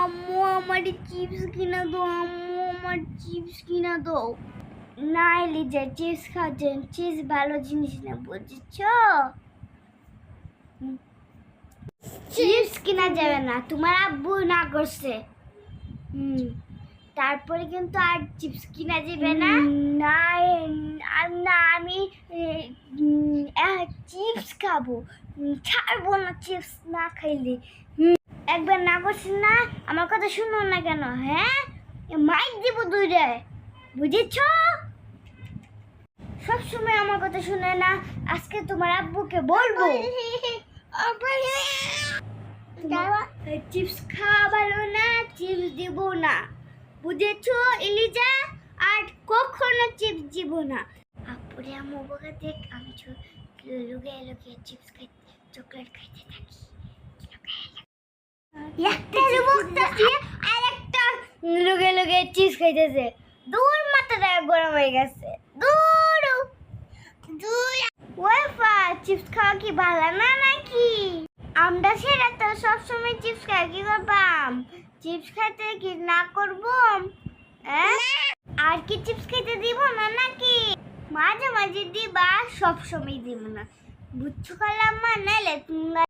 আম্মু আমার চিপস কিনা দাও, আম্মু আমার চিপস কিনা দাও। না এলিজা, চিপস খাচ্ছেন, চিপস ভালো জিনিস না, বুঝেছো? চিপস কিনা যাবে না, তোমার আব্বু না করছে। তারপরে কিন্তু আর চিপস কিনা যাবে না। না না, আমি চিপস খাবো, ছাড়বো না চিপস না খাইলে। একবার না করছেন না, আমার কথা শুনো না কেন? হ্যাঁ, মাইক দিব দূরে, বুঝেছ? সবসময় আমার কথা শুনে না, আজকে তোমার আব্বুকে বলবো। চিপস খাওয়া ভালো না, চিপস দিব না, বুঝেছো এলিজা? আর কখনো চিপস দিব না। আপুরে আম্মু বকা দেখ, আমি লুকিয়ে লুকিয়ে চিপস খাইতে, চকলেট খাইতে থাকি। একটা বকতেছি আর একটা লুকিয়ে লুকিয়ে চিপস খাইতেছে। দূর, মাথাটা গরম হয়ে গেছে। দূর দূর, ওয়াইফা চিপস খাওয়া কি ভালো না নাকি? আমরা সেটা তো সবসময় চিপস খাই, কি করবাম? চিপস খাইতে কি না করবো? আর কি চিপস খাইতে দিব না নাকি? মাঝে মাঝে দিবা, সব সময় দিব না, বুঝছো? কালাম নাইলে